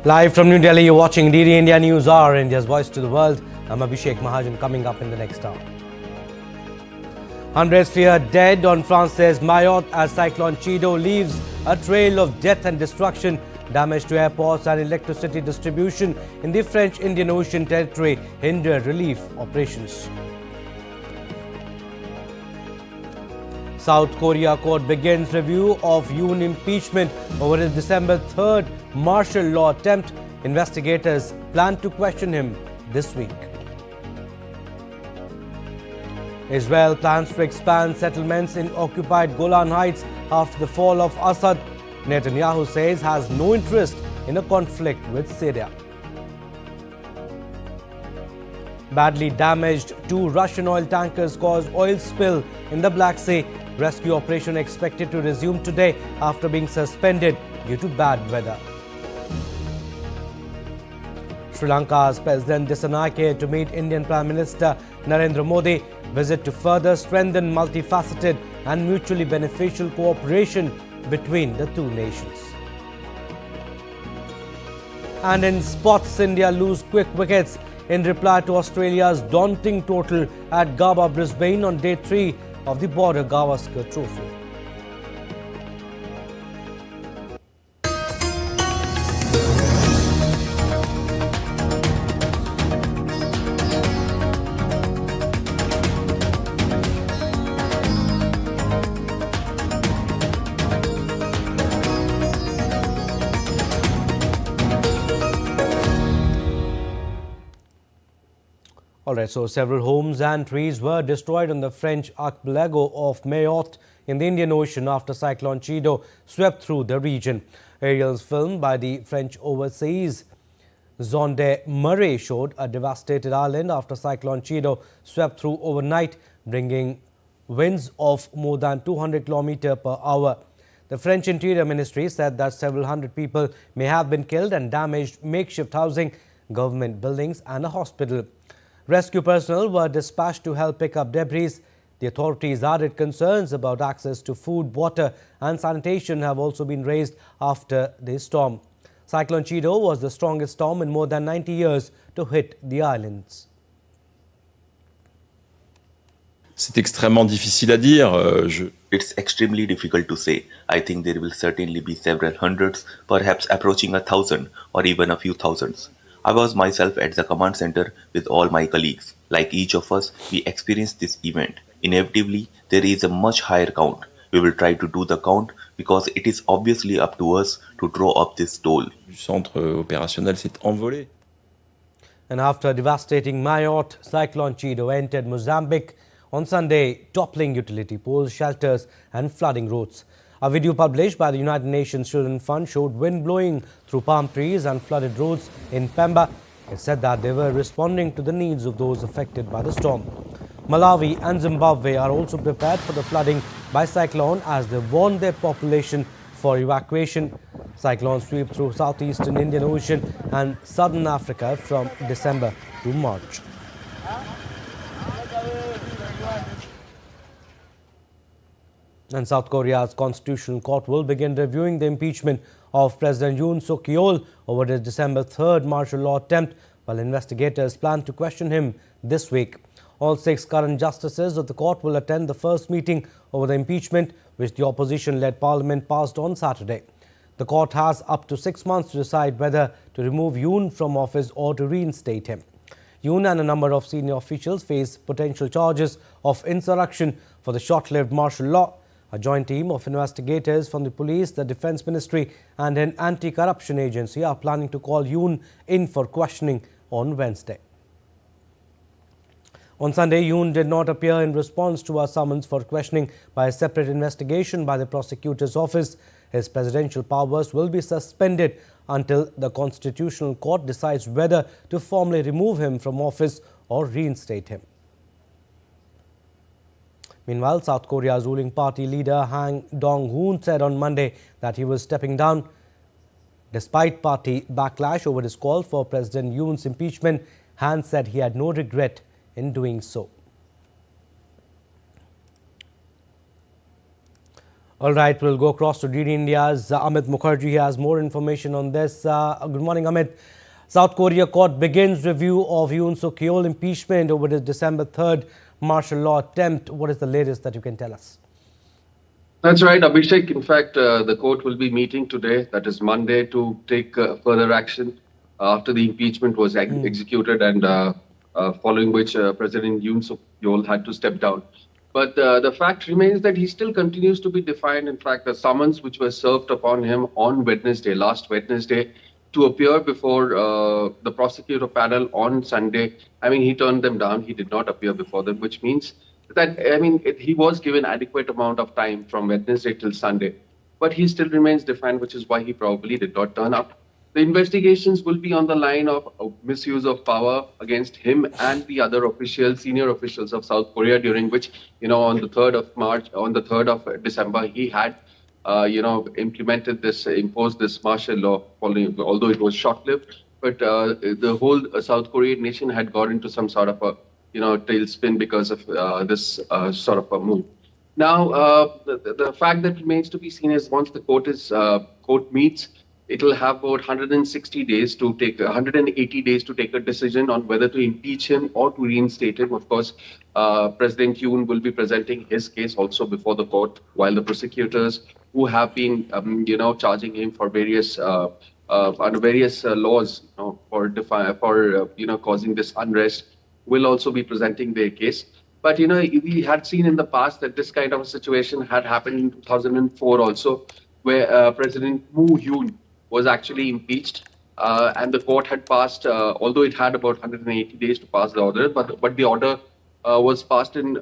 Live from New Delhi, you're watching DD India News Hour, India's voice to the world. I'm Abhishek Mahajan. Coming up in the next hour. Hundreds feared dead on France's Mayotte as Cyclone Chido leaves a trail of death and destruction. Damage to airports and electricity distribution in the French Indian Ocean territory hindered relief operations. South Korea court begins review of Yoon impeachment over his December 3rd martial law attempt. Investigators plan to question him this week. Israel plans to expand settlements in occupied Golan Heights after the fall of Assad. Netanyahu says has no interest in a conflict with Syria. Badly damaged, 2 Russian oil tankers caused oil spill in the Black Sea. Rescue operation expected to resume today after being suspended due to bad weather. Sri Lanka's President Dissanayake to meet Indian Prime Minister Narendra Modi. Visit to further strengthen multifaceted and mutually beneficial cooperation between the two nations. And in sports, India lose quick wickets in reply to Australia's daunting total at Gabba Brisbane on day 3 of the Border Gavaskar Trophy. Alright, so several homes and trees were destroyed on the French archipelago of Mayotte in the Indian Ocean after Cyclone Chido swept through the region. Aerials filmed by the French overseas Zonde Murray showed a devastated island after Cyclone Chido swept through overnight, bringing winds of more than 200 km per hour. The French Interior Ministry said that several hundred people may have been killed and damaged makeshift housing, government buildings and a hospital. Rescue personnel were dispatched to help pick up debris. The authorities added concerns about access to food, water and sanitation have also been raised after the storm. Cyclone Chido was the strongest storm in more than 90 years to hit the islands. C'est extrêmement difficile à dire. It's extremely difficult to say. I think there will certainly be several hundreds, perhaps approaching 1,000 or even a few thousands. I was myself at the command center with all my colleagues. Like each of us, we experienced this event. Inevitably, there is a much higher count. We will try to do the count because it is obviously up to us to draw up this toll. Le centre opérationnel s'est envolé. And after devastating Mayotte, Cyclone Chido entered Mozambique on Sunday, toppling utility poles, shelters and flooding roads. A video published by the United Nations Children's Fund showed wind blowing through palm trees and flooded roads in Pemba. It said that they were responding to the needs of those affected by the storm. Malawi and Zimbabwe are also prepared for the flooding by cyclone as they warned their population for evacuation. Cyclones sweep through southeastern Indian Ocean and southern Africa from December to March. And South Korea's Constitutional Court will begin reviewing the impeachment of President Yoon Suk-yeol over his December 3rd martial law attempt, while investigators plan to question him this week. All 6 current justices of the court will attend the first meeting over the impeachment, which the opposition-led parliament passed on Saturday. The court has up to 6 months to decide whether to remove Yoon from office or to reinstate him. Yoon and a number of senior officials face potential charges of insurrection for the short-lived martial law. A joint team of investigators from the police, the defense ministry and an anti-corruption agency are planning to call Yoon in for questioning on Wednesday. On Sunday, Yoon did not appear in response to a summons for questioning by a separate investigation by the prosecutor's office. His presidential powers will be suspended until the Constitutional Court decides whether to formally remove him from office or reinstate him. Meanwhile, South Korea's ruling party leader Han Dong-hoon said on Monday that he was stepping down. Despite party backlash over his call for President Yoon's impeachment, Han said he had no regret in doing so. All right, we'll go across to DD India's Amit Mukherjee. He has more information on this. Good morning, Amit. South Korea court begins review of Yoon Suk-yeol impeachment over the December 3rd martial law attempt. What is the latest that you can tell us? That's right, Abhishek. In fact, the court will be meeting today, that is Monday, to take further action after the impeachment was executed and following which President Yoon Suk-yeol had to step down. But the fact remains that he still continues to be defiant. In fact, the summons which was served upon him on Wednesday, last Wednesday, to appear before the prosecutor panel on Sunday, he turned them down. He did not appear before them, which means that, he was given adequate amount of time from Wednesday till Sunday. But he still remains defiant, which is why he probably did not turn up. The investigations will be on the line of misuse of power against him and the other officials, senior officials of South Korea, during which, on the 3rd of December, he had, imposed this martial law, although it was short-lived. But the whole South Korean nation had got into some sort of a, tailspin because of this sort of a move. Now, the fact that remains to be seen is once the court meets, it will have about 180 days to take a decision on whether to impeach him or to reinstate him. Of course, President Yoon will be presenting his case also before the court, while the prosecutors who have been, charging him for various under various laws, for causing this unrest, will also be presenting their case. But we had seen in the past that this kind of a situation had happened in 2004 also, where President Yoon was actually impeached, and the court had passed, although it had about 180 days to pass the order, but the order was passed in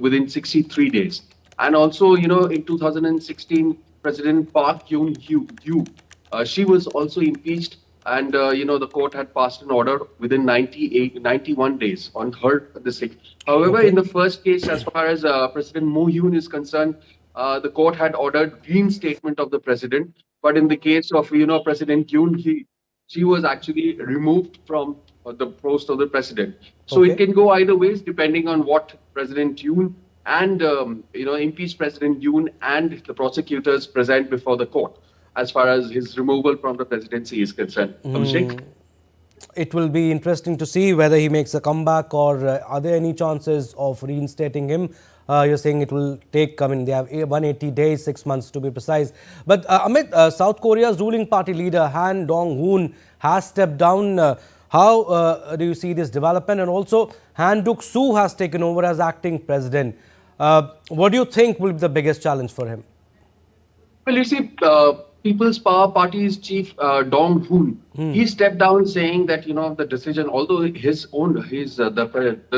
within 63 days. And also, in 2016, President Park Geun-hye, she was also impeached, and the court had passed an order within 91 days on her this thing. However, in the first case, as far as President Yoon is concerned, the court had ordered reinstatement of the president. But in the case of President Yoon, she was actually removed from the post of the president. So it can go either ways depending on what President Yoon and impeached President Yoon and the prosecutors present before the court, as far as his removal from the presidency is concerned. Abhishek? It will be interesting to see whether he makes a comeback, or are there any chances of reinstating him? You're saying it will take, they have 180 days, 6 months to be precise. But Amit, South Korea's ruling party leader Han Dong-hoon has stepped down. How do you see this development? And also, Han Duck-soo has taken over as acting president. What do you think will be the biggest challenge for him? Well, you see, People's Power Party's chief Dong-hoon, he stepped down saying that the decision, although the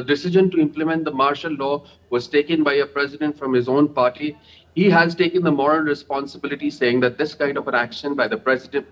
decision to implement the martial law was taken by a president from his own party, he has taken the moral responsibility, saying that this kind of an action by the President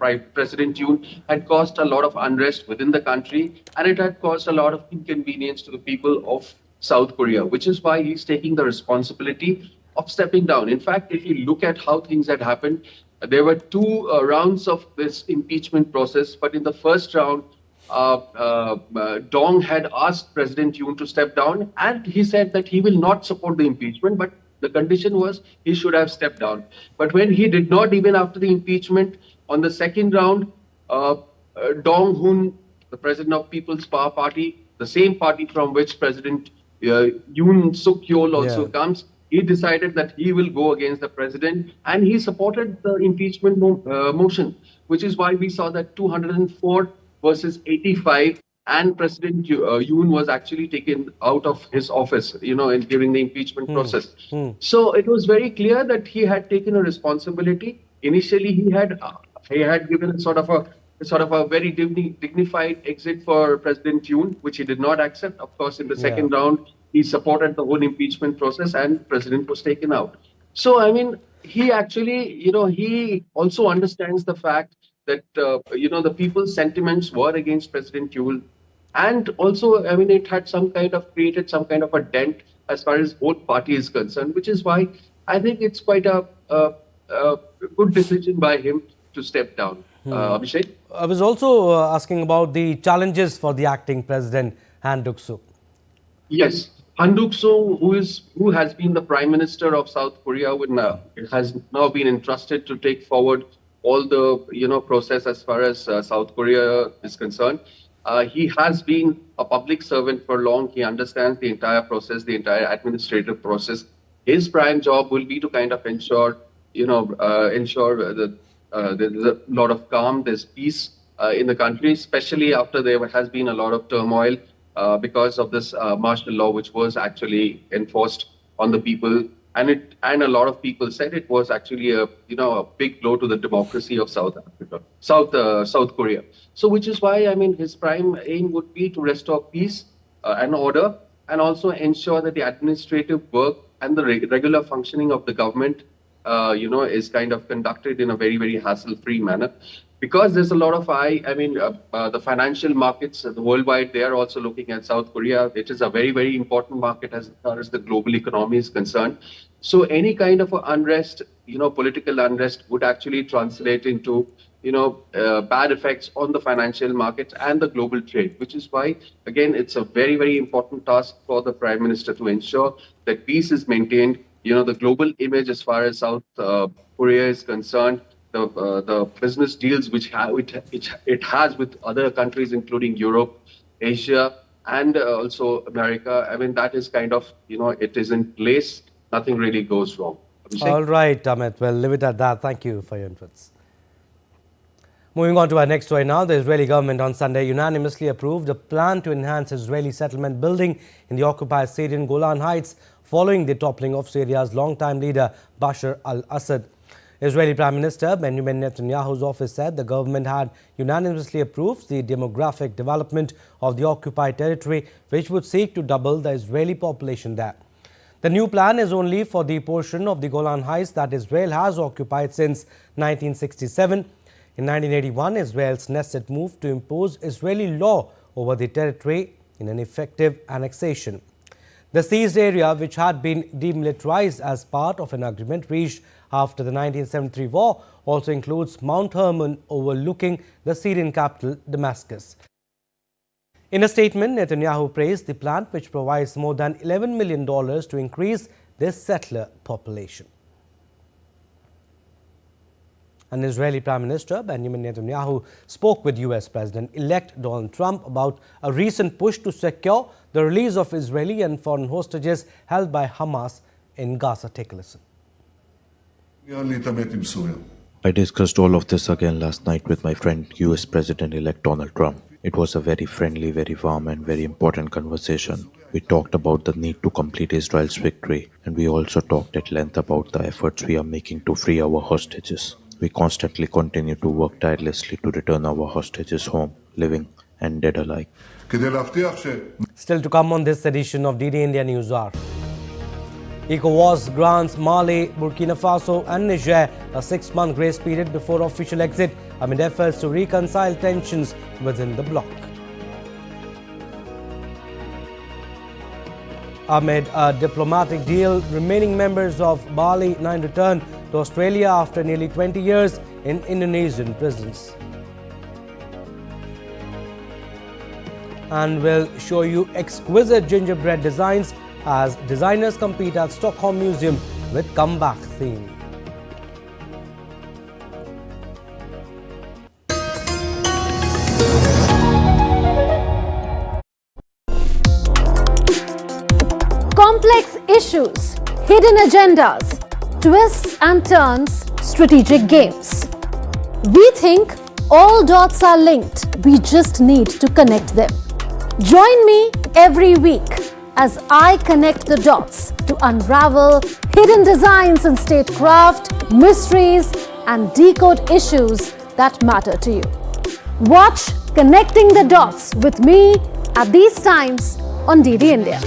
Yoon had caused a lot of unrest within the country, and it had caused a lot of inconvenience to the people of South Korea, which is why he's taking the responsibility of stepping down. In fact, if you look at how things had happened, there were two rounds of this impeachment process, but in the first round, Dong had asked President Yoon to step down, and he said that he will not support the impeachment, but the condition was he should have stepped down. But when he did not, even after the impeachment, on the second round, Dong-hoon, the president of People's Power Party, the same party from which President Yoon Suk-yeol also comes, he decided that he will go against the president, and he supported the impeachment motion, which is why we saw that 204 versus 85, and President Yoon was actually taken out of his office, during the impeachment process. So it was very clear that he had taken a responsibility. Initially, he had given a sort of a very dignified exit for President Yoon, which he did not accept. Of course, in the second round, he supported the whole impeachment process, and president was taken out. So, he actually, he also understands the fact that, the people's sentiments were against President Yoon. And also, it had created some kind of a dent as far as both party is concerned, which is why I think it's quite a good decision by him to step down. Abhishek? I was also asking about the challenges for the acting president, Han Duck-soo. Yes. Han Duck-soo, who has been the Prime Minister of South Korea, has now been entrusted to take forward all the process as far as South Korea is concerned. He has been a public servant for long. He understands the entire process, the entire administrative process. His prime job will be to kind of ensure that there's a lot of calm, there's peace in the country, especially after there has been a lot of turmoil because of this martial law, which was actually enforced on the people, and a lot of people said it was actually a big blow to the democracy of South Korea. So, which is why his prime aim would be to restore peace and order, and also ensure that the administrative work and the regular functioning of the government, is kind of conducted in a very, very hassle-free manner. Because there's a lot of the financial markets worldwide, they are also looking at South Korea. It is a very, very important market as far as the global economy is concerned. So any kind of unrest, political unrest would actually translate into, bad effects on the financial markets and the global trade, which is why, again, it's a very, very important task for the Prime Minister to ensure that peace is maintained. The global image as far as South Korea is concerned, the business deals which it has with other countries, including Europe, Asia, and also America. That is kind of, it is in place. Nothing really goes wrong. All right, Amit. Well, leave it at that. Thank you for your inputs. Moving on to our next story now. The Israeli government on Sunday unanimously approved a plan to enhance Israeli settlement building in the occupied Syrian Golan Heights following the toppling of Syria's longtime leader Bashar al-Assad. Israeli Prime Minister Benjamin Netanyahu's office said the government had unanimously approved the demographic development of the occupied territory, which would seek to double the Israeli population there. The new plan is only for the portion of the Golan Heights that Israel has occupied since 1967. In 1981, Israel's Knesset moved to impose Israeli law over the territory in an effective annexation. The seized area, which had been demilitarized as part of an agreement reached after the 1973 war, also includes Mount Hermon overlooking the Syrian capital, Damascus. In a statement, Netanyahu praised the plan, which provides more than $11 million to increase this settler population. An Israeli Prime Minister Benjamin Netanyahu spoke with US President-elect Donald Trump about a recent push to secure the release of Israeli and foreign hostages held by Hamas in Gaza. Take a listen. I discussed all of this again last night with my friend US President-elect Donald Trump. It was a very friendly, very warm and very important conversation. We talked about the need to complete Israel's victory, and we also talked at length about the efforts we are making to free our hostages. We constantly continue to work tirelessly to return our hostages home, living and dead alike. Still to come on this edition of DD India News Hour. ECOWAS grants Mali, Burkina Faso and Niger a 6-month grace period before official exit amid efforts to reconcile tensions within the bloc. Amid a diplomatic deal, remaining members of Bali 9 return to Australia after nearly 20 years in Indonesian prisons. And we'll show you exquisite gingerbread designs as designers compete at Stockholm Museum with comeback theme. Complex issues, hidden agendas, twists and turns, strategic games. We think all dots are linked. We just need to connect them. Join me every week as I connect the dots to unravel hidden designs in statecraft, mysteries, and decode issues that matter to you. Watch Connecting the Dots with me at these times on DD India.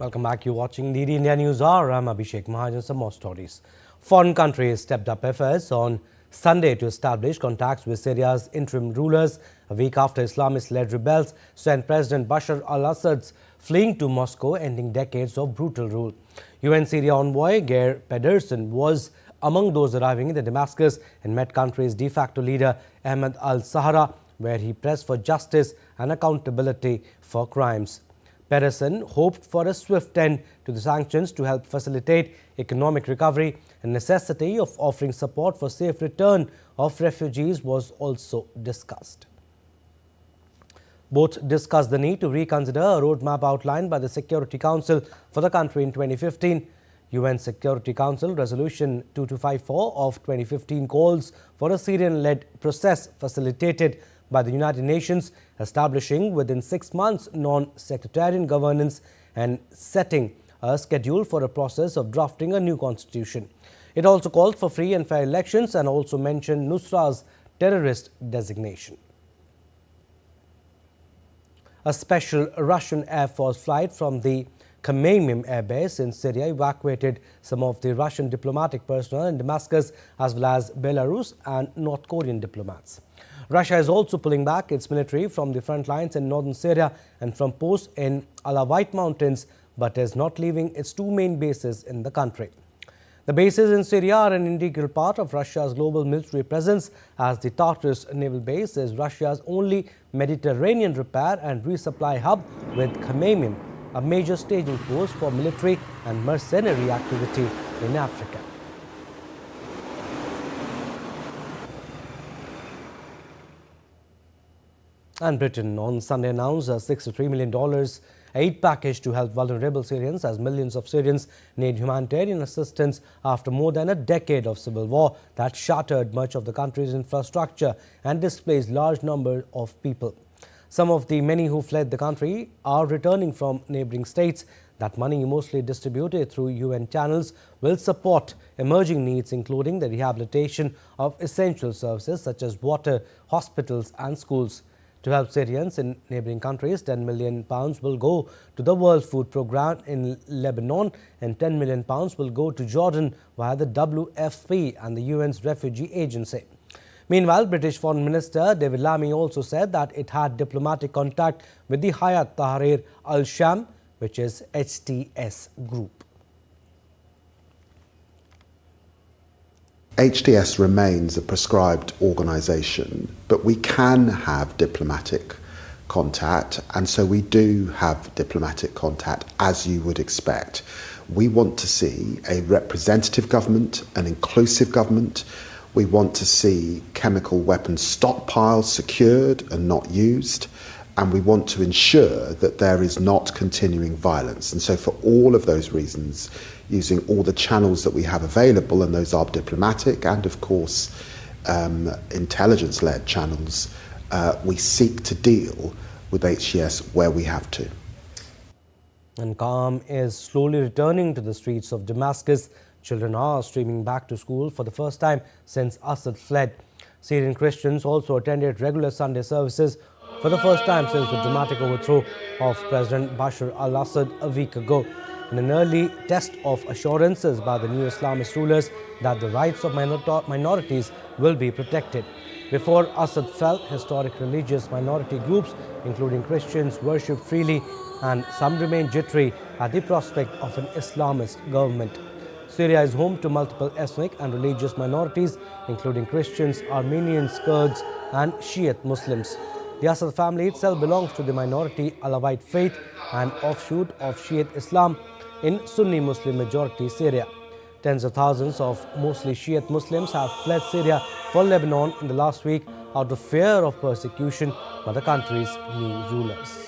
Welcome back. You're watching the India News Hour. I'm Abhishek Mahajan. Some more stories. Foreign countries stepped up efforts on Sunday to establish contacts with Syria's interim rulers a week after Islamist-led rebels sent President Bashar al-Assad's fleeing to Moscow, ending decades of brutal rule. UN Syria envoy Geir Pedersen was among those arriving in Damascus and met country's de facto leader Ahmed al-Sahara, where he pressed for justice and accountability for crimes. Pedersen hoped for a swift end to the sanctions to help facilitate economic recovery, and necessity of offering support for safe return of refugees was also discussed. Both discussed the need to reconsider a roadmap outlined by the Security Council for the country in 2015. UN Security Council Resolution 2254 of 2015 calls for a Syrian-led process facilitated by the United Nations, establishing within 6 months non-sectarian governance and setting a schedule for a process of drafting a new constitution. It also called for free and fair elections and also mentioned Nusra's terrorist designation. A special Russian Air Force flight from the Commemorations air base in Syria evacuated some of the Russian diplomatic personnel in Damascus, as well as Belarus and North Korean diplomats. Russia is also pulling back its military from the front lines in northern Syria and from posts in Alavite Mountains, but is not leaving its two main bases in the country. The bases in Syria are an integral part of Russia's global military presence, as the Tartus naval base is Russia's only Mediterranean repair and resupply hub, with Commemorations a major staging post for military and mercenary activity in Africa. And Britain on Sunday announced a $63 million aid package to help vulnerable Syrians, as millions of Syrians need humanitarian assistance after more than a decade of civil war that shattered much of the country's infrastructure and displaced large numbers of people. Some of the many who fled the country are returning from neighboring states. That money, mostly distributed through UN channels, will support emerging needs, including the rehabilitation of essential services such as water, hospitals and schools. To help Syrians in neighboring countries, £10 million will go to the World Food Programme in Lebanon and £10 million will go to Jordan via the WFP and the UN's Refugee Agency. Meanwhile, British Foreign Minister David Lammy also said that it had diplomatic contact with the Hayat Tahrir al-Sham, which is HTS group. HTS remains a prescribed organisation, but we can have diplomatic contact, and so we do have diplomatic contact, as you would expect. We want to see a representative government, an inclusive government. We want to see chemical weapons stockpiles secured and not used, and we want to ensure that there is not continuing violence. And so for all of those reasons, using all the channels that we have available, and those are diplomatic and of course intelligence-led channels, we seek to deal with HTS where we have to. And calm is slowly returning to the streets of Damascus. Children are streaming back to school for the first time since Assad fled. Syrian Christians also attended regular Sunday services for the first time since the dramatic overthrow of President Bashar al-Assad a week ago, in an early test of assurances by the new Islamist rulers that the rights of minorities will be protected. Before Assad fell, historic religious minority groups, including Christians, worshipped freely, and some remained jittery at the prospect of an Islamist government. Syria is home to multiple ethnic and religious minorities, including Christians, Armenians, Kurds, and Shiite Muslims. The Assad family itself belongs to the minority Alavite faith, an offshoot of Shiite Islam in Sunni Muslim majority Syria. Tens of thousands of mostly Shiite Muslims have fled Syria for Lebanon in the last week out of fear of persecution by the country's new rulers.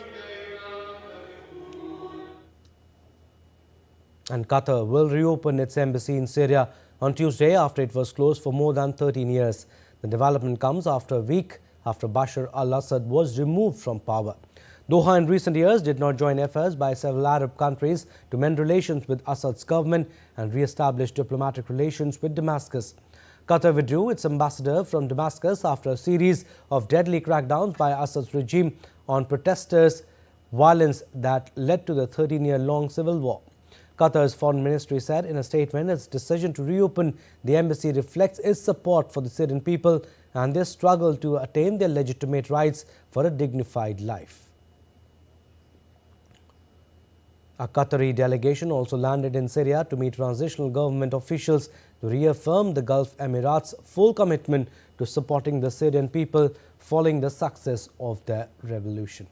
And Qatar will reopen its embassy in Syria on Tuesday after it was closed for more than 13 years. The development comes after a week after Bashar al-Assad was removed from power. Doha in recent years did not join efforts by several Arab countries to mend relations with Assad's government and re-establish diplomatic relations with Damascus. Qatar withdrew its ambassador from Damascus after a series of deadly crackdowns by Assad's regime on protesters violence that led to the 13-year-long civil war. Qatar's foreign ministry said in a statement its decision to reopen the embassy reflects its support for the Syrian people and their struggle to attain their legitimate rights for a dignified life. A Qatari delegation also landed in Syria to meet transitional government officials to reaffirm the Gulf Emirates' full commitment to supporting the Syrian people following the success of their revolution.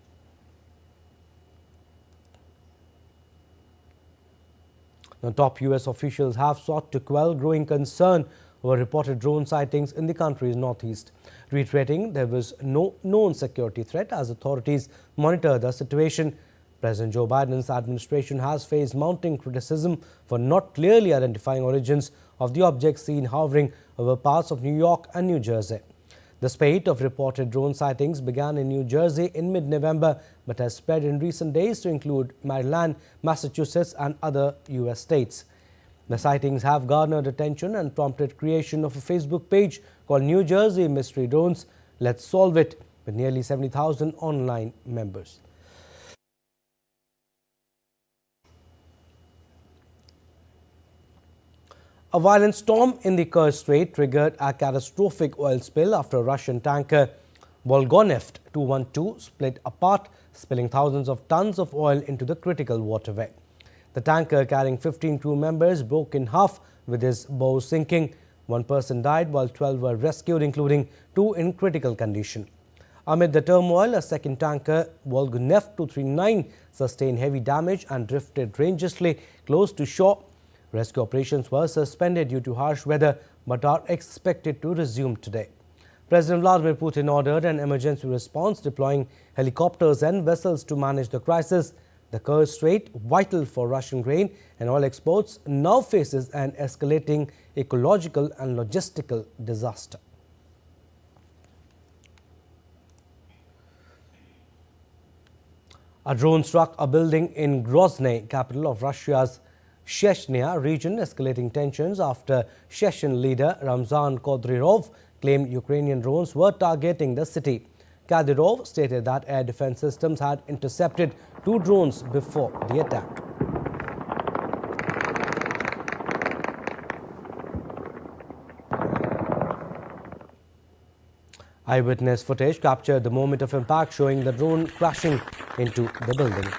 Now, top US officials have sought to quell growing concern over reported drone sightings in the country's northeast, reiterating there was no known security threat as authorities monitor the situation. President Joe Biden's administration has faced mounting criticism for not clearly identifying origins of the objects seen hovering over parts of New York and New Jersey. The spate of reported drone sightings began in New Jersey in mid-November but has spread in recent days to include Maryland, Massachusetts and other U.S. states. The sightings have garnered attention and prompted creation of a Facebook page called New Jersey Mystery Drones. Let's Solve It, with nearly 70,000 online members. A violent storm in the Kerch Strait triggered a catastrophic oil spill after a Russian tanker Volgoneft 212 split apart, spilling thousands of tons of oil into the critical waterway. The tanker carrying 15 crew members broke in half with its bow sinking. One person died while 12 were rescued, including 2 in critical condition. Amid the turmoil, a second tanker, Volgoneft 239, sustained heavy damage and drifted dangerously close to shore. Rescue operations were suspended due to harsh weather but are expected to resume today. President Vladimir Putin ordered an emergency response, deploying helicopters and vessels to manage the crisis. The Kerch Strait, vital for Russian grain and oil exports, now faces an escalating ecological and logistical disaster. A drone struck a building in Grozny, capital of Russia's Chechnya region, escalating tensions after Chechen leader Ramzan Kadyrov claimed Ukrainian drones were targeting the city. Kadyrov stated that air defense systems had intercepted 2 drones before the attack. Eyewitness footage captured the moment of impact, showing the drone crashing into the building.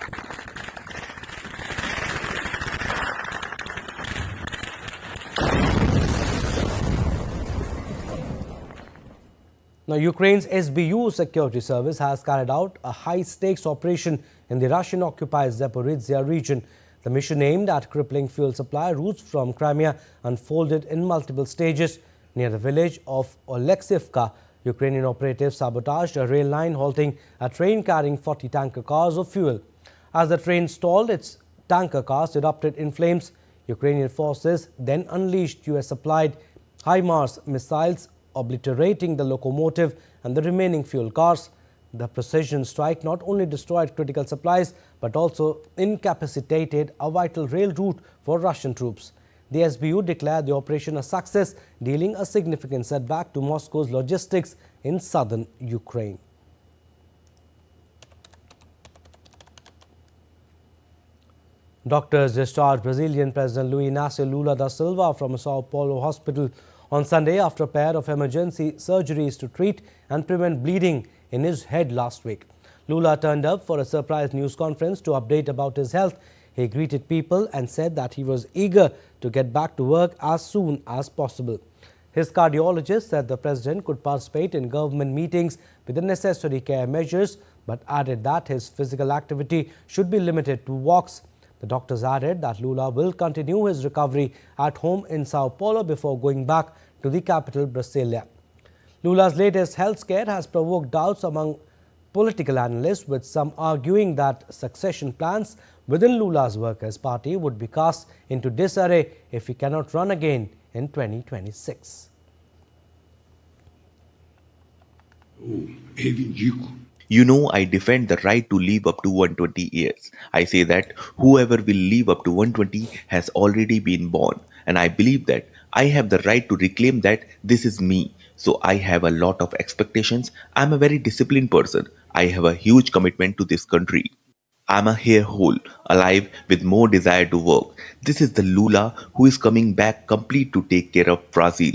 Now, Ukraine's SBU security service has carried out a high-stakes operation in the Russian-occupied Zaporizhzhia region. The mission aimed at crippling fuel supply routes from Crimea unfolded in multiple stages. Near the village of Oleksivka, Ukrainian operatives sabotaged a rail line, halting a train carrying 40 tanker cars of fuel. As the train stalled, its tanker cars erupted in flames. Ukrainian forces then unleashed US-supplied HIMARS missiles, obliterating the locomotive and the remaining fuel cars. The precision strike not only destroyed critical supplies but also incapacitated a vital rail route for Russian troops. The SBU declared the operation a success, dealing a significant setback to Moscow's logistics in southern Ukraine. Doctors discharged Brazilian President Luiz Inácio Lula da Silva from a Sao Paulo hospital on Sunday after a pair of emergency surgeries to treat and prevent bleeding in his head last week. Lula turned up for a surprise news conference to update about his health. He greeted people and said that he was eager to get back to work as soon as possible. His cardiologist said the president could participate in government meetings with the necessary care measures, but added that his physical activity should be limited to walks. The doctors added that Lula will continue his recovery at home in Sao Paulo before going back to the capital, Brasilia. Lula's latest health scare has provoked doubts among political analysts, with some arguing that succession plans within Lula's Workers' Party would be cast into disarray if he cannot run again in 2026. You know, I defend the right to live up to 120 years. I say that whoever will live up to 120 has already been born. And I believe that I have the right to reclaim that this is me. So I have a lot of expectations. I'm a very disciplined person. I have a huge commitment to this country. I'm a hair hole, alive with more desire to work. This is the Lula who is coming back complete to take care of Brazil.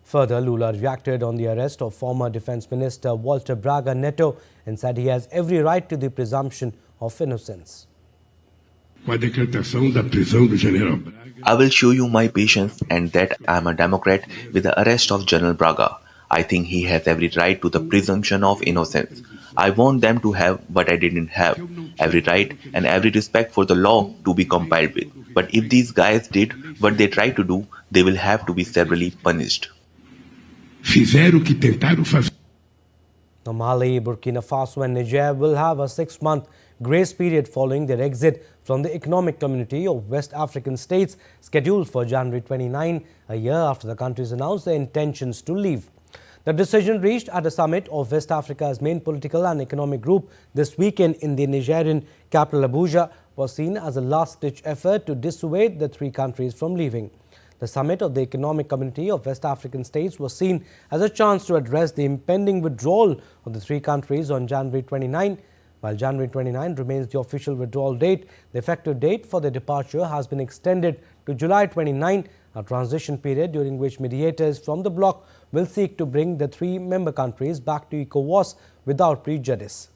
Further, Lula reacted on the arrest of former Defence Minister Walter Braga Neto and said he has every right to the presumption of innocence. I will show you my patience and that I am a Democrat with the arrest of General Braga. I think he has every right to the presumption of innocence. I want them to have what I didn't have, every right and every respect for the law to be complied with. But if these guys did what they tried to do, they will have to be severely punished. Now, Mali, Burkina Faso and Niger will have a 6-month grace period following their exit from the Economic Community of West African States scheduled for January 29, a year after the countries announced their intentions to leave. The decision reached at a summit of West Africa's main political and economic group this weekend in the Nigerian capital Abuja was seen as a last-ditch effort to dissuade the three countries from leaving. The summit of the Economic Community of West African States was seen as a chance to address the impending withdrawal of the three countries on January 29. While January 29 remains the official withdrawal date, the effective date for their departure has been extended to July 29, a transition period during which mediators from the bloc will seek to bring the three member countries back to ECOWAS without prejudice.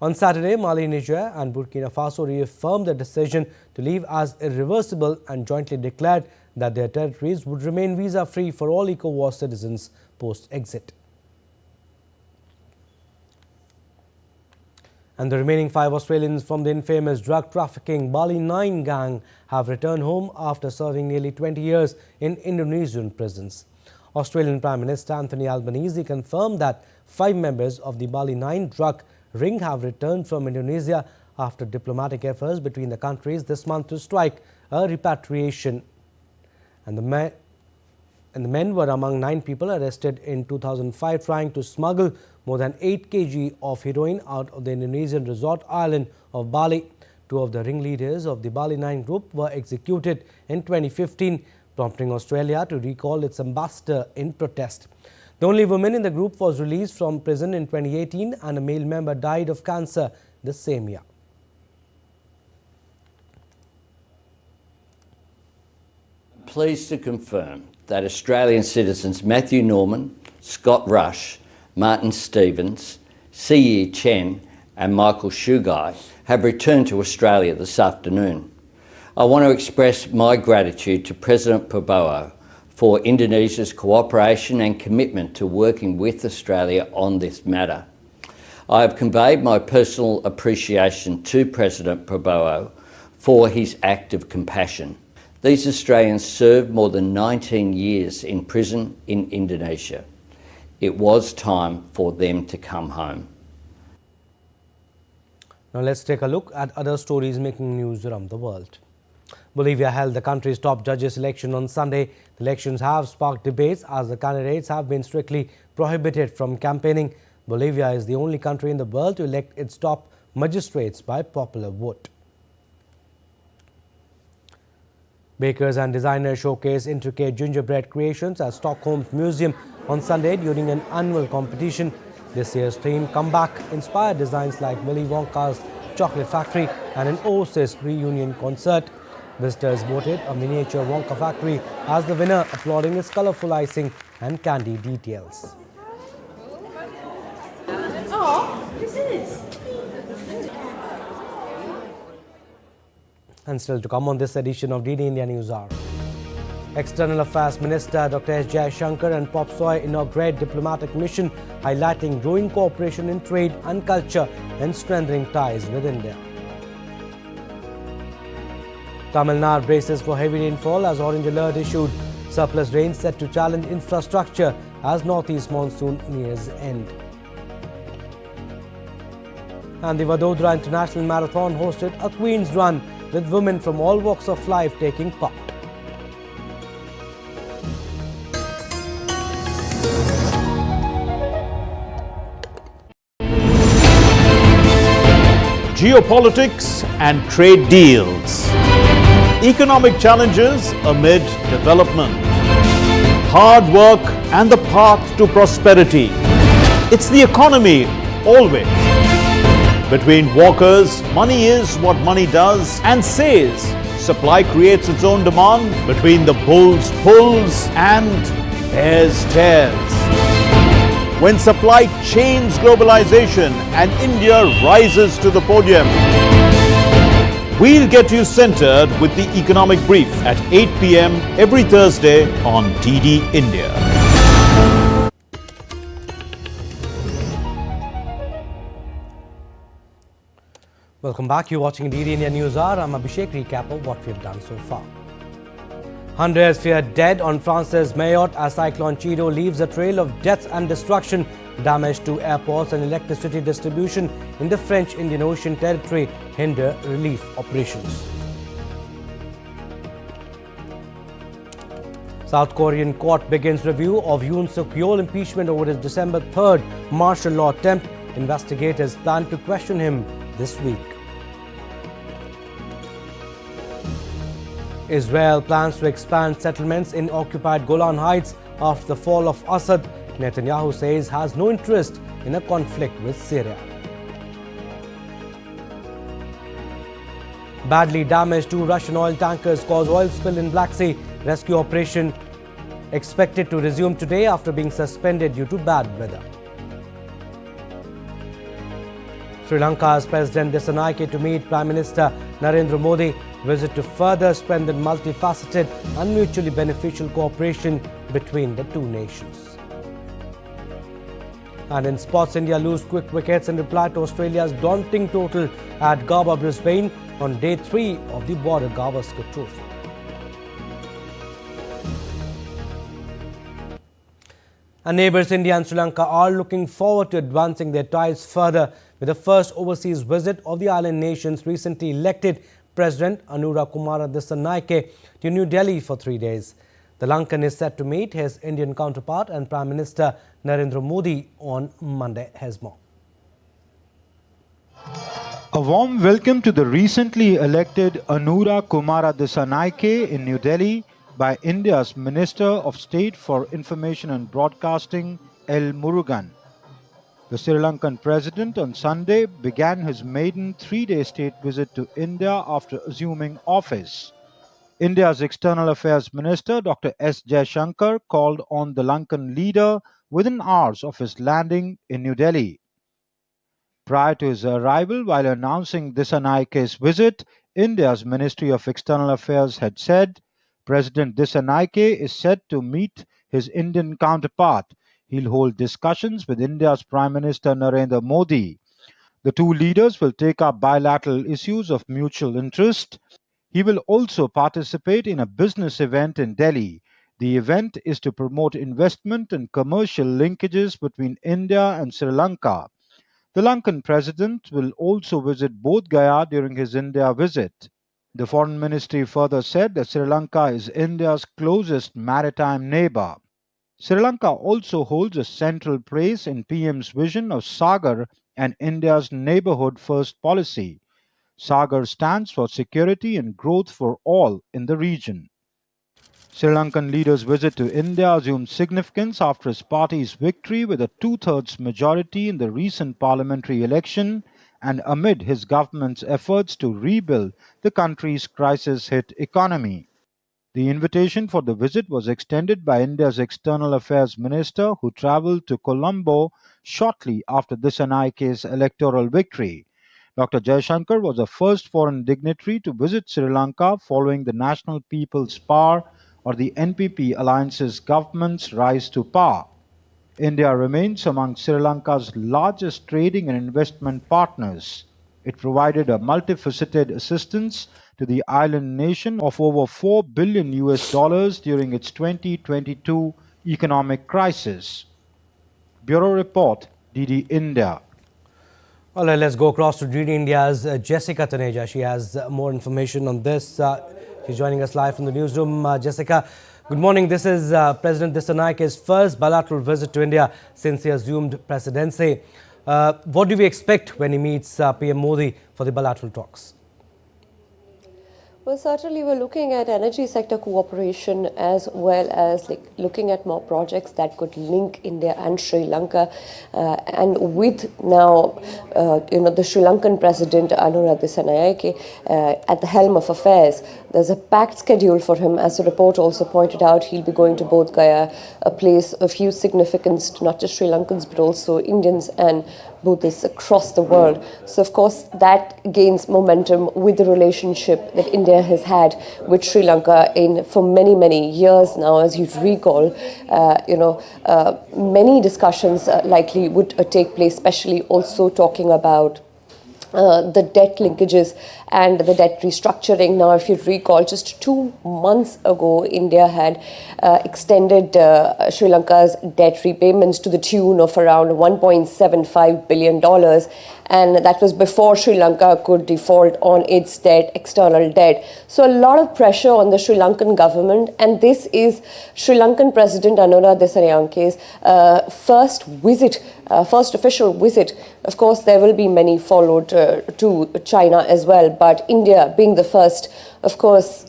On Saturday, Mali, Niger and Burkina Faso reaffirmed their decision to leave as irreversible and jointly declared that their territories would remain visa-free for all ECOWAS citizens post-exit. And the remaining 5 Australians from the infamous drug trafficking Bali 9 gang have returned home after serving nearly 20 years in Indonesian prisons. Australian Prime Minister Anthony Albanese confirmed that 5 members of the Bali 9 drug ring have returned from Indonesia after diplomatic efforts between the countries this month to strike a repatriation. And the men were among 9 people arrested in 2005 trying to smuggle more than 8 kg of heroin out of the Indonesian resort island of Bali. 2 of the ringleaders of the Bali 9 group were executed in 2015, prompting Australia to recall its ambassador in protest. The only woman in the group was released from prison in 2018 and a male member died of cancer the same year. Pleased to confirm that Australian citizens Matthew Norman, Scott Rush, Martin Stevens, C.E. Chen and Michael Shugai have returned to Australia this afternoon. I want to express my gratitude to President Prabowo for Indonesia's cooperation and commitment to working with Australia on this matter. I have conveyed my personal appreciation to President Prabowo for his act of compassion. These Australians served more than 19 years in prison in Indonesia. It was time for them to come home. Now let's take a look at other stories making news around the world. Bolivia held the country's top judges election on Sunday. The elections have sparked debates as the candidates have been strictly prohibited from campaigning. Bolivia is the only country in the world to elect its top magistrates by popular vote. Bakers and designers showcase intricate gingerbread creations at Stockholm's museum on Sunday during an annual competition. This year's theme, Comeback, inspired designs like Willy Wonka's Chocolate Factory and an Oasis reunion concert. Visitors voted a miniature Wonka factory as the winner, applauding its colorful icing and candy details. And still to come on this edition of DD India News Hour. External Affairs Minister Dr. S. Jaishankar and Pop Soy inaugurate diplomatic mission highlighting growing cooperation in trade and culture and strengthening ties with India. Tamil Nadu braces for heavy rainfall as orange alert issued. Surplus rain set to challenge infrastructure as northeast monsoon nears end. And the Vadodara International Marathon hosted a Queen's Run with women from all walks of life taking part. Geopolitics and trade deals. Economic challenges amid development. Hard work and the path to prosperity. It's the economy always. between walkers, money is what money does, and says supply creates its own demand, between the bulls pulls and bears tears. When supply chains globalization and India rises to the podium. We'll get you centered with the economic brief at 8 p.m. every Thursday on DD India. Welcome back. You're watching DD India News Hour. I'm Abhishek. Recap of what we've done so far. Hundreds feared dead on France's Mayotte as Cyclone Chido leaves a trail of death and destruction. Damage to airports and electricity distribution in the French Indian Ocean territory hinder relief operations. South Korean court begins review of Yoon impeachment over his December 3rd martial law attempt. Investigators plan to question him this week. Israel plans to expand settlements in occupied Golan Heights after the fall of Assad. Netanyahu says has no interest in a conflict with Syria. Badly damaged 2 Russian oil tankers cause oil spill in Black Sea. Rescue operation expected to resume today after being suspended due to bad weather. Sri Lanka's President Dissanayake to meet Prime Minister Narendra Modi. Visit to further strengthen multifaceted and mutually beneficial cooperation between the two nations. And in sports, India lose quick wickets in reply to Australia's daunting total at Gabba, Brisbane on day 3 of the Border Gavaskar Trophy. And neighbours India and Sri Lanka are looking forward to advancing their ties further with the first overseas visit of the island nation's recently elected President Anura Kumara Dissanayake to New Delhi for 3 days. The Lankan is set to meet his Indian counterpart and Prime Minister Narendra Modi on Monday. Here's more. A warm welcome to the recently elected Anura Kumara Dissanayake in New Delhi by India's Minister of State for Information and Broadcasting, L. Murugan. The Sri Lankan president on Sunday began his maiden 3-day state visit to India after assuming office. India's External Affairs Minister Dr. S. Jaishankar called on the Lankan leader within hours of his landing in New Delhi. Prior to his arrival, while announcing Disanayake's visit, India's Ministry of External Affairs had said President Dissanayake is set to meet his Indian counterpart. He'll hold discussions with India's Prime Minister Narendra Modi. The two leaders will take up bilateral issues of mutual interest. He will also participate in a business event in Delhi. The event is to promote investment and commercial linkages between India and Sri Lanka. The Lankan president will also visit Bodh Gaya during his India visit. The Foreign Ministry further said that Sri Lanka is India's closest maritime neighbor. Sri Lanka also holds a central place in PM's vision of Sagar and India's neighborhood first policy. Sagar stands for security and growth for all in the region. Sri Lankan leader's visit to India assumed significance after his party's victory with a 2/3 majority in the recent parliamentary election and amid his government's efforts to rebuild the country's crisis-hit economy. The invitation for the visit was extended by India's External Affairs Minister, who travelled to Colombo shortly after Disanayake's electoral victory. Dr. Jaishankar was the first foreign dignitary to visit Sri Lanka following the National People's Power or the NPP alliance's government's rise to power. India remains among Sri Lanka's largest trading and investment partners. It provided a multifaceted assistance to the island nation of over $4 billion during its 2022 economic crisis. Bureau Report, DD India. All right, let's go across to DD India's Jessica Taneja. She has more information on this. She's joining us live from the newsroom. Jessica, good morning. This is President Disanayake's first bilateral visit to India since he assumed presidency. What do we expect when he meets PM Modi for the bilateral talks? Well, certainly we're looking at energy sector cooperation as well as looking at more projects that could link India and Sri Lanka. And with now, the Sri Lankan president, Anura Dissanayake, at the helm of affairs, there's a packed schedule for him. As the report also pointed out, he'll be going to Bodh Gaya, a place of huge significance to not just Sri Lankans, but also Indians and Buddhists across the world. So, of course, that gains momentum with the relationship that India has had with Sri Lanka for many, many years now. As you recall, many discussions likely would take place, especially also talking about the debt linkages and the debt restructuring. Now, if you recall, just 2 months ago, India had extended Sri Lanka's debt repayments to the tune of around $1.75 billion. And that was before Sri Lanka could default on its debt, external debt. So a lot of pressure on the Sri Lankan government. And this is Sri Lankan President Anura Dissanayaka's first official visit. Of course, there will be many followed to China as well. But India being the first, of course,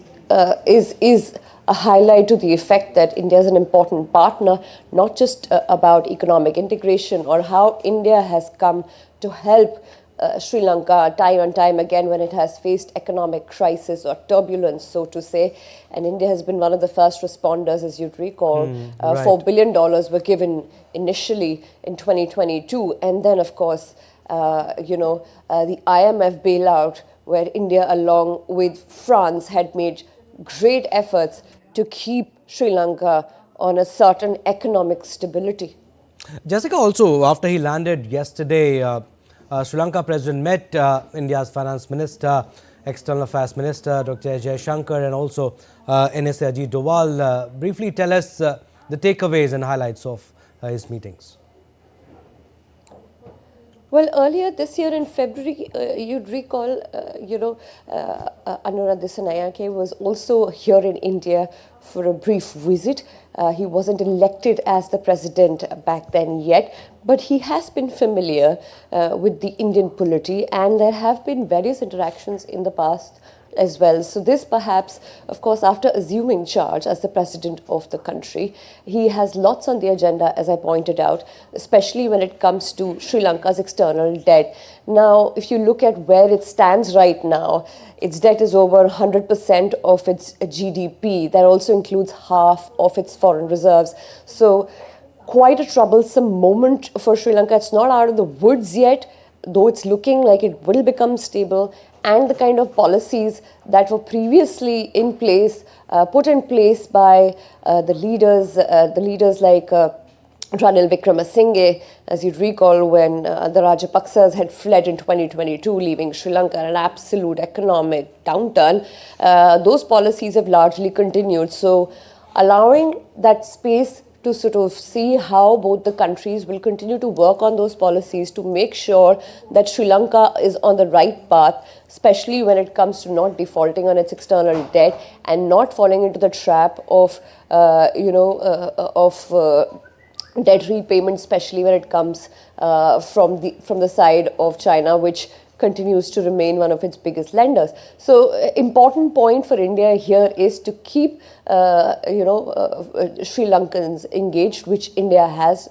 is a highlight to the effect that India is an important partner, not just about economic integration or how India has come to help Sri Lanka time and time again when it has faced economic crisis or turbulence, so to say. And India has been one of the first responders, as you'd recall. Right. $4 billion were given initially in 2022. And then, of course, the IMF bailout, where India, along with France, had made great efforts to keep Sri Lanka on a certain economic stability. Jessica, also, after he landed yesterday, Sri Lanka President met India's Finance Minister, External Affairs Minister, Dr. Jaishankar, and also NSA Ajit Doval. Briefly tell us the takeaways and highlights of his meetings. Well, earlier this year in February, you'd recall, Anura Dissanayake was also here in India for a brief visit. He wasn't elected as the president back then yet, but he has been familiar with the Indian polity, and there have been various interactions in the past as well. So this perhaps, of course, after assuming charge as the president of the country, he has lots on the agenda, as I pointed out, especially when it comes to Sri Lanka's external debt. Now, if you look at where it stands right now, its debt is over 100% of its GDP. That also includes half of its foreign reserves. So quite a troublesome moment for Sri Lanka. It's not out of the woods yet, though it's looking like it will become stable. And the kind of policies that were previously in place, put in place by the leaders like Ranil Wickremesinghe, as you'd recall, when the Rajapaksas had fled in 2022, leaving Sri Lanka in an absolute economic downturn. Those policies have largely continued. So allowing that space to sort of see how both the countries will continue to work on those policies to make sure that Sri Lanka is on the right path, especially when it comes to not defaulting on its external debt and not falling into the trap of, debt repayment, especially when it comes from the side of China, which continues to remain one of its biggest lenders. So, important point for India here is to keep, Sri Lankans engaged, which India has.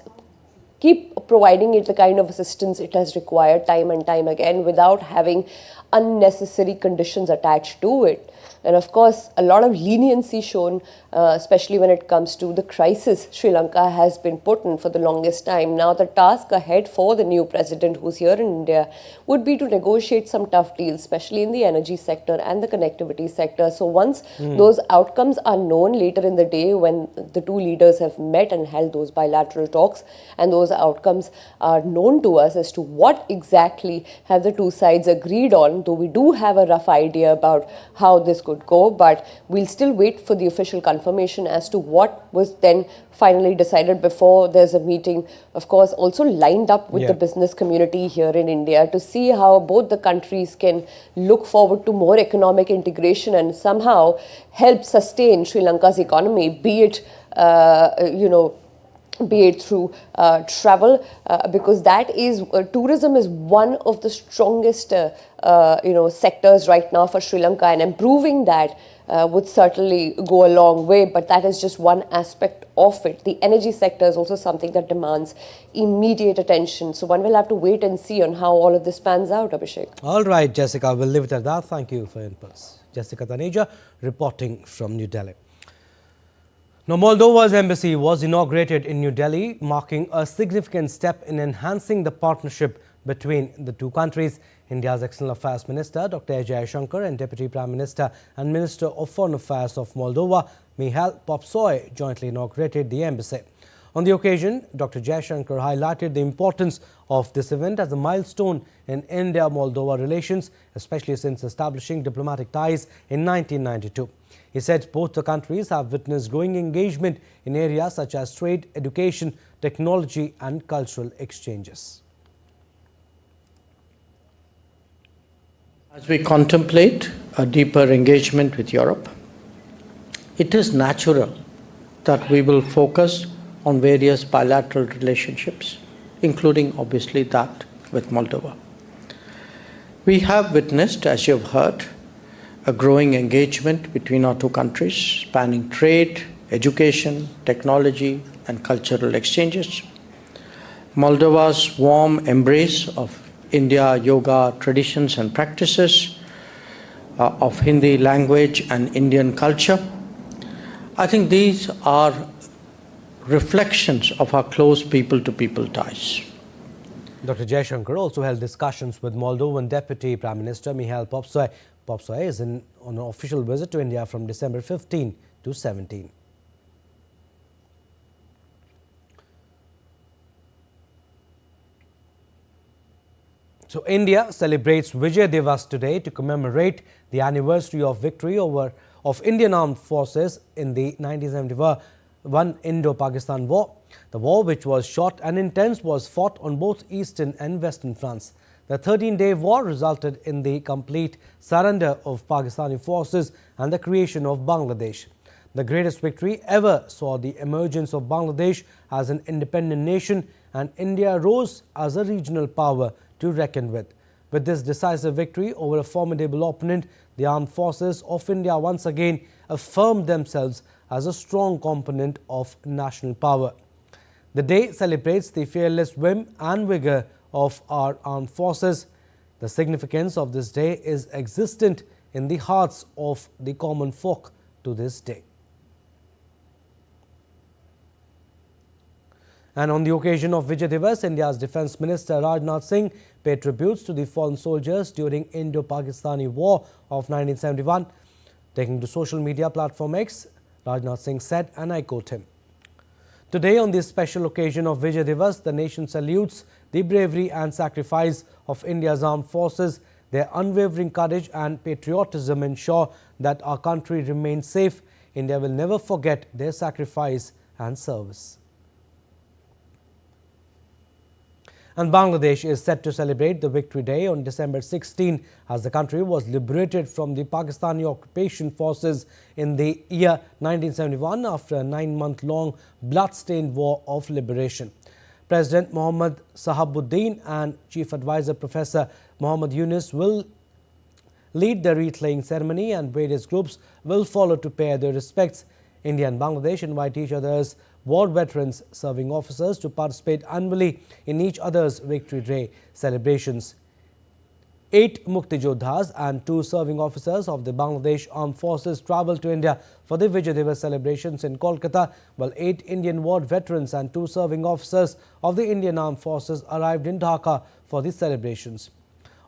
Keep providing it the kind of assistance it has required time and time again without having unnecessary conditions attached to it. And of course, a lot of leniency shown, especially when it comes to the crisis Sri Lanka has been put in for the longest time. Now, the task ahead for the new president who's here in India would be to negotiate some tough deals, especially in the energy sector and the connectivity sector. So once those outcomes are known later in the day, when the two leaders have met and held those bilateral talks, and those outcomes are known to us as to what exactly have the two sides agreed on, though we do have a rough idea about how this could go, but we'll still wait for the official confirmation as to what was then finally decided before there's a meeting, of course, also lined up with the business community here in India to see how both the countries can look forward to more economic integration and somehow help sustain Sri Lanka's economy, be it, be it through travel, because that is tourism is one of the strongest sectors right now for Sri Lanka, and improving that would certainly go a long way. But that is just one aspect of it. The energy sector is also something that demands immediate attention. So one will have to wait and see on how all of this pans out, Abhishek. All right, Jessica, we'll leave it at that. Thank you for your inputs. Jessica Taneja reporting from New Delhi. Now, Moldova's embassy was inaugurated in New Delhi, marking a significant step in enhancing the partnership between the two countries. India's External Affairs Minister, Dr. Jaishankar, and Deputy Prime Minister and Minister of Foreign Affairs of Moldova, Mihail Popsoy, jointly inaugurated the embassy. On the occasion, Dr. Jaishankar highlighted the importance of this event as a milestone in India-Moldova relations, especially since establishing diplomatic ties in 1992. He said both the countries have witnessed growing engagement in areas such as trade, education, technology and cultural exchanges. As we contemplate a deeper engagement with Europe, it is natural that we will focus on various bilateral relationships, including obviously that with Moldova. We have witnessed, as you have heard, a growing engagement between our two countries, spanning trade, education, technology, and cultural exchanges. Moldova's warm embrace of India yoga traditions and practices, of Hindi language and Indian culture. I think these are reflections of our close people-to-people ties. Dr. Jaishankar also held discussions with Moldovan Deputy Prime Minister Mihail Popsoy. Popsoy is on an official visit to India from December 15 to 17. So India celebrates Vijay Diwas today to commemorate the anniversary of victory of Indian armed forces in the 1971 Indo-Pakistan War. The war, which was short and intense, was fought on both eastern and western fronts. The 13-day war resulted in the complete surrender of Pakistani forces and the creation of Bangladesh. The greatest victory ever saw the emergence of Bangladesh as an independent nation, and India rose as a regional power to reckon with. With this decisive victory over a formidable opponent, the armed forces of India once again affirmed themselves as a strong component of national power. The day celebrates the fearless vim and vigor of our armed forces. The significance of this day is existent in the hearts of the common folk to this day. And on the occasion of Vijay Diwas, India's Defence Minister Rajnath Singh paid tributes to the fallen soldiers during Indo-Pakistani War of 1971. Taking to social media platform X, Rajnath Singh said, and I quote him, "Today, on this special occasion of Vijay Diwas, the nation salutes the bravery and sacrifice of India's armed forces. Their unwavering courage and patriotism ensure that our country remains safe. India will never forget their sacrifice and service." And Bangladesh is set to celebrate the Victory Day on December 16 as the country was liberated from the Pakistani occupation forces in the year 1971 after a 9-month-long blood-stained war of liberation. President Mohammad Sahabuddin and Chief Advisor Professor Mohammad Yunus will lead the wreath-laying ceremony, and various groups will follow to pay their respects. India and Bangladesh invite each other's war veterans serving officers to participate annually in each other's Victory Day celebrations. 8 Mukti Jodhas and 2 serving officers of the Bangladesh Armed Forces travelled to India for the Vijay Diwas celebrations in Kolkata, while 8 Indian war veterans and 2 serving officers of the Indian Armed Forces arrived in Dhaka for the celebrations.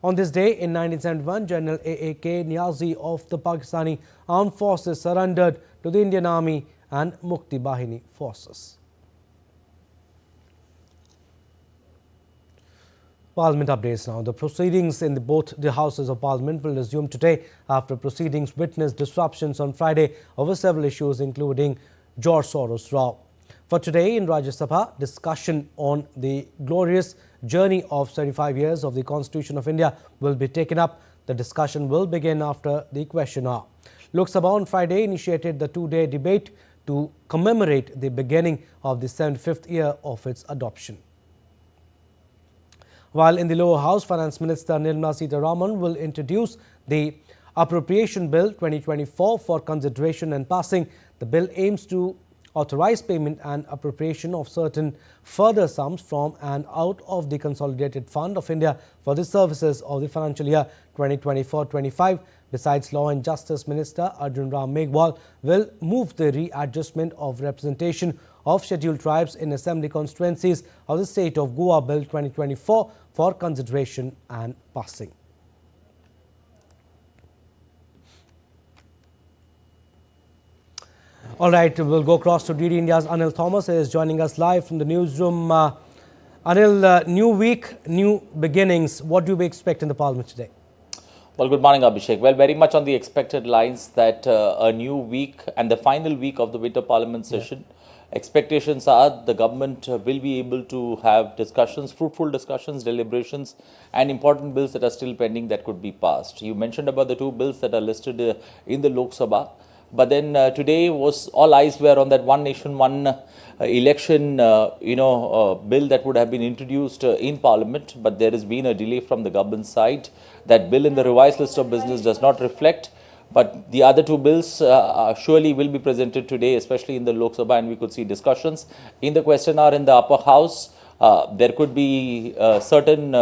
On this day in 1971, General A.A.K. Niazi of the Pakistani Armed Forces surrendered to the Indian Army and Mukti Bahini forces. Parliament updates now. The proceedings in both the Houses of Parliament will resume today after proceedings witnessed disruptions on Friday over several issues, including George Soros row. For today in Rajya Sabha, discussion on the glorious journey of 75 years of the Constitution of India will be taken up. The discussion will begin after the question hour. Lok Sabha on Friday initiated the 2-day debate to commemorate the beginning of the 75th year of its adoption. While in the lower house, Finance Minister Nirmala Sitharaman will introduce the Appropriation Bill 2024 for consideration and passing. The bill aims to authorize payment and appropriation of certain further sums from and out of the Consolidated Fund of India for the services of the financial year 2024-25. Besides, Law and Justice Minister Arjun Ram Meghwal will move the readjustment of representation of scheduled tribes in assembly constituencies of the state of Goa Bill 2024 for consideration and passing. All right, we'll go across to DD India's Anil Thomas is joining us live from the newsroom. Anil, new week, new beginnings. What do we expect in the Parliament today? Well, good morning, Abhishek. Well, very much on the expected lines that a new week and the final week of the winter Parliament session. Expectations are the government will be able to have discussions, fruitful discussions, deliberations, and important bills that are still pending that could be passed. You mentioned about the two bills that are listed in the Lok Sabha. But then today was all eyes were on that one nation, one election, bill that would have been introduced in Parliament. But there has been a delay from the government side. That bill in the revised list of business does not reflect. But the other two bills surely will be presented today, especially in the Lok Sabha, and we could see discussions. In the question hour in the upper house, there could be certain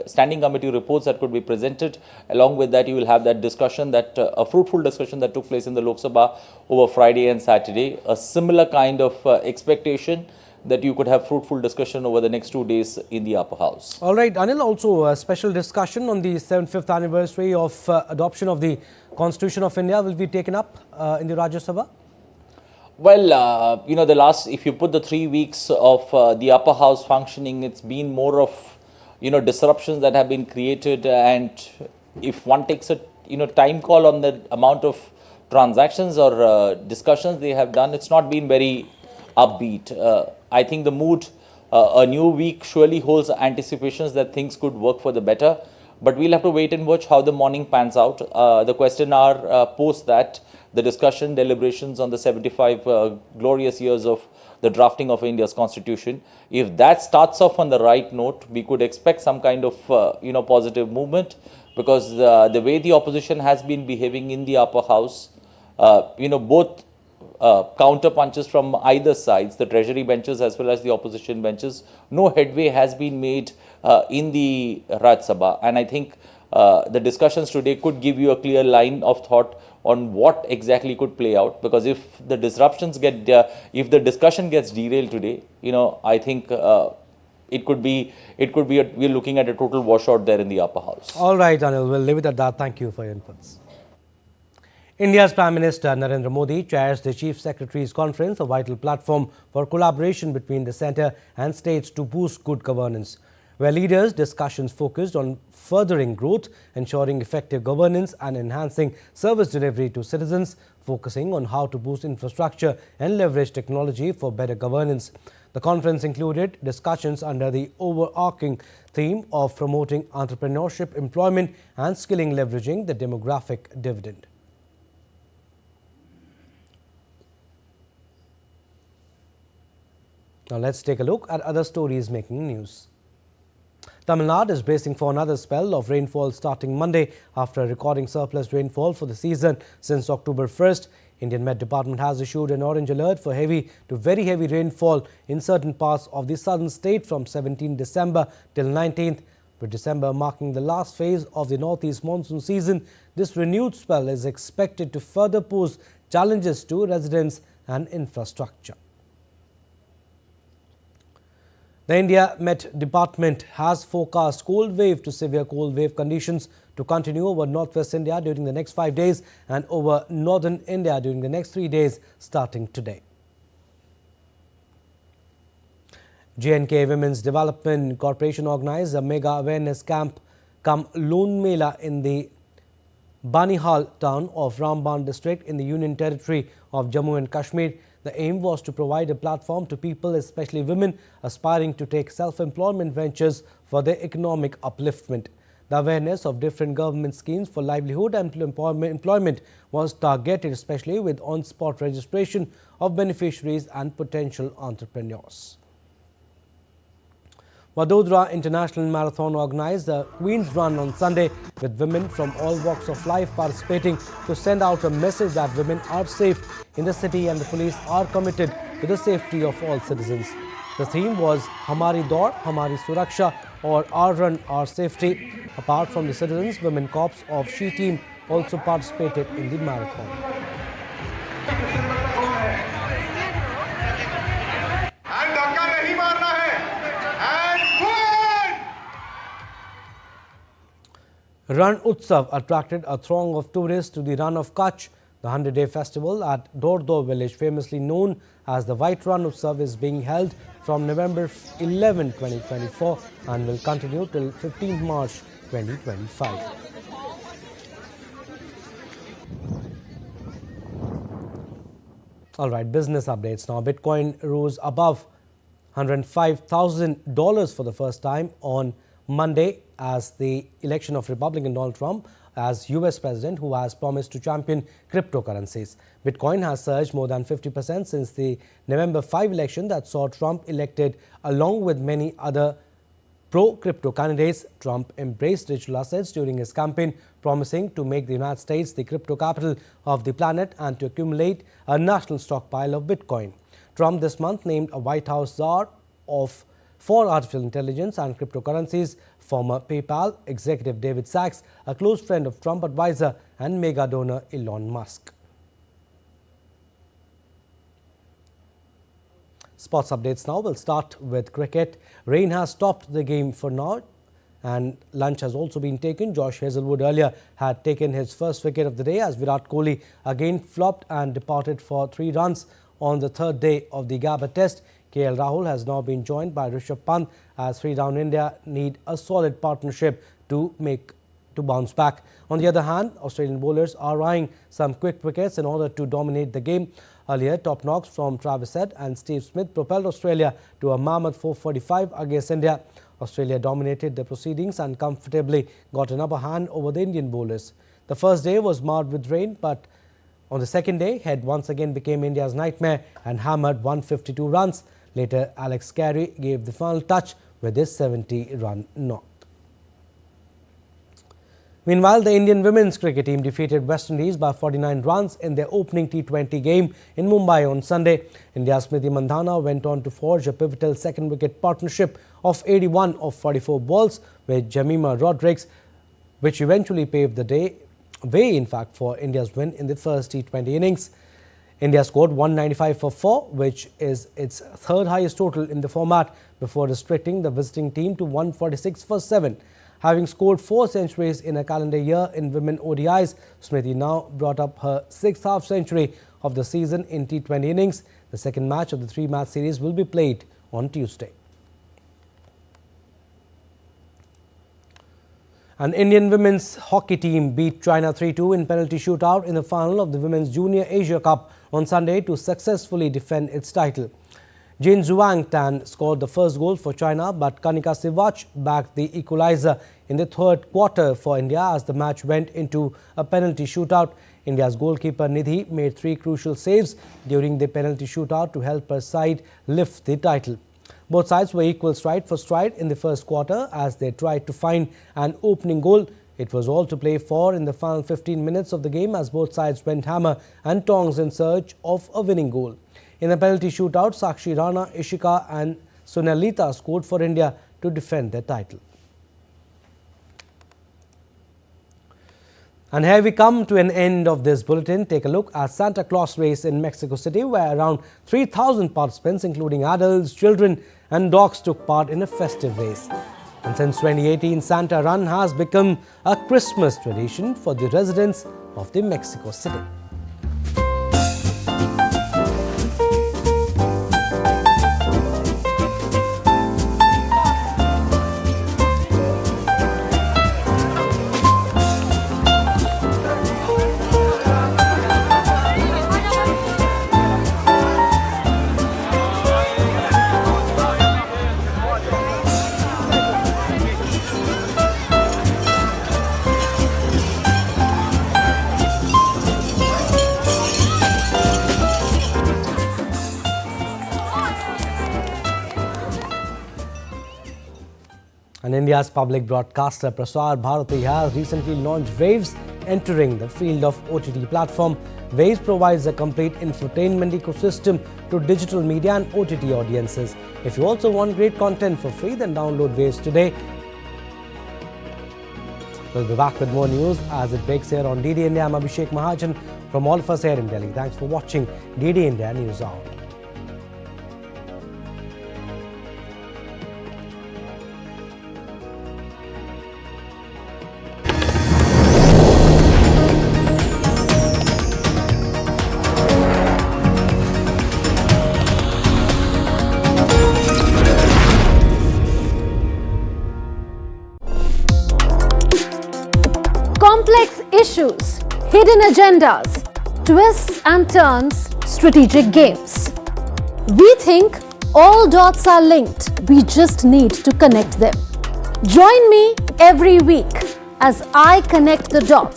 standing committee reports that could be presented. Along with that, you will have that discussion, that a fruitful discussion that took place in the Lok Sabha over Friday and Saturday. A similar kind of expectation that you could have fruitful discussion over the next 2 days in the upper house. All right, Anil, also a special discussion on the 75th anniversary of adoption of the Constitution of India will be taken up in the Rajya Sabha. Well, the last, if you put the 3 weeks of the upper house functioning, it's been more of, disruptions that have been created. And if one takes a, time call on the amount of transactions or discussions they have done, it's not been very upbeat. I think the mood, a new week surely holds anticipations that things could work for the better. But we'll have to wait and watch how the morning pans out. The question hour post that, the discussion, deliberations on the 75 glorious years of the drafting of India's constitution. If that starts off on the right note, we could expect some kind of, positive movement, because the way the opposition has been behaving in the upper house, both counter punches from either sides, the treasury benches as well as the opposition benches, no headway has been made in the Rajya Sabha. And I think the discussions today could give you a clear line of thought on what exactly could play out, because if the disruptions get, if the discussion gets derailed today, I think it could be, we're looking at a total washout there in the upper house. All right, Anil, we'll leave it at that. Thank you for your inputs. India's Prime Minister Narendra Modi chairs the Chief Secretary's Conference, a vital platform for collaboration between the centre and states to boost good governance, where leaders' discussions focused on furthering growth, ensuring effective governance and enhancing service delivery to citizens, focusing on how to boost infrastructure and leverage technology for better governance. The conference included discussions under the overarching theme of promoting entrepreneurship, employment and skilling, leveraging the demographic dividend. Now let's take a look at other stories making news. Tamil Nadu is bracing for another spell of rainfall starting Monday after recording surplus rainfall for the season since October 1st. Indian Met Department has issued an orange alert for heavy to very heavy rainfall in certain parts of the southern state from 17 December till 19th. With December marking the last phase of the northeast monsoon season, this renewed spell is expected to further pose challenges to residents and infrastructure. The India Met Department has forecast cold wave to severe cold wave conditions to continue over northwest India during the next 5 days and over northern India during the next 3 days starting today. J&K Women's Development Corporation organized a mega awareness camp cum Loan Mela in the Banihal town of Ramban district in the Union Territory of Jammu and Kashmir. The aim was to provide a platform to people, especially women, aspiring to take self-employment ventures for their economic upliftment. The awareness of different government schemes for livelihood and employment was targeted, especially with on-spot registration of beneficiaries and potential entrepreneurs. Vadodara International Marathon organized the Queen's Run on Sunday, with women from all walks of life participating to send out a message that women are safe in the city and the police are committed to the safety of all citizens. The theme was Hamari Daud, Hamari Suraksha, or Our Run, Our Safety. Apart from the citizens, women corps of She Team also participated in the marathon. Run Utsav attracted a throng of tourists to the Run of Kutch. The 100-day festival at Doordarshan village, famously known as the White Run Utsav, is being held from November 11, 2024 and will continue till 15 March 2025. All right, business updates now. Bitcoin rose above $105,000 for the first time on Monday as the election of Republican Donald Trump as US President, who has promised to champion cryptocurrencies. Bitcoin has surged more than 50% since the November 5 election that saw Trump elected along with many other pro-crypto candidates. Trump embraced digital assets during his campaign, promising to make the United States the crypto capital of the planet and to accumulate a national stockpile of Bitcoin. Trump this month named a White House czar for artificial intelligence and cryptocurrencies, former PayPal executive David Sacks, a close friend of Trump advisor and mega donor Elon Musk. Sports updates now. We'll start with cricket. Rain has stopped the game for now and lunch has also been taken. Josh Hazlewood earlier had taken his first wicket of the day as Virat Kohli again flopped and departed for 3 runs on the third day of the Gabba Test. KL Rahul has now been joined by Rishabh Pant as 3-down India need a solid partnership to bounce back. On the other hand, Australian bowlers are eyeing some quick wickets in order to dominate the game. Earlier, top knocks from Travis Head and Steve Smith propelled Australia to a mammoth 445 against India. Australia dominated the proceedings and comfortably got an upper hand over the Indian bowlers. The first day was marred with rain, but on the second day, Head once again became India's nightmare and hammered 152 runs. Later, Alex Carey gave the final touch with his 70-run knock. Meanwhile, the Indian women's cricket team defeated West Indies by 49 runs in their opening T20 game in Mumbai on Sunday. India's Smriti Mandhana went on to forge a pivotal second wicket partnership of 81 of 44 balls with Jemima Rodrigues, which eventually paved the way for India's win in the first T20 innings. India scored 195 for 4, which is its third highest total in the format, before restricting the visiting team to 146 for 7. Having scored 4 centuries in a calendar year in women ODIs, Smriti now brought up her 6th half-century of the season in T20 innings. The second match of the 3-match series will be played on Tuesday. An Indian women's hockey team beat China 3-2 in penalty shootout in the final of the Women's Junior Asia Cup on Sunday to successfully defend its title. Jin Zhuang Tan scored the first goal for China, but Kanika Sivach backed the equalizer in the third quarter for India as the match went into a penalty shootout. India's goalkeeper Nidhi made 3 crucial saves during the penalty shootout to help her side lift the title. Both sides were equal stride for stride in the first quarter as they tried to find an opening goal. It was all to play for in the final 15 minutes of the game as both sides went hammer and tongs in search of a winning goal. In the penalty shootout, Sakshi Rana, Ishika and Sunalita scored for India to defend their title. And here we come to an end of this bulletin. Take a look at Santa Claus race in Mexico City, where around 3,000 participants, including adults, children and dogs, took part in a festive race. And since 2018, Santa Run has become a Christmas tradition for the residents of the Mexico City. And India's public broadcaster Prasar Bharati has recently launched Waves, entering the field of OTT platform. Waves provides a complete infotainment ecosystem to digital media and OTT audiences. If you also want great content for free, then download Waves today. We'll be back with more news as it breaks here on DD India. I'm Abhishek Mahajan from all of us here in Delhi. Thanks for watching DD India News Hour. Complex issues, hidden agendas, twists and turns, strategic games. We think all dots are linked. We just need to connect them. Join me every week as I connect the dots.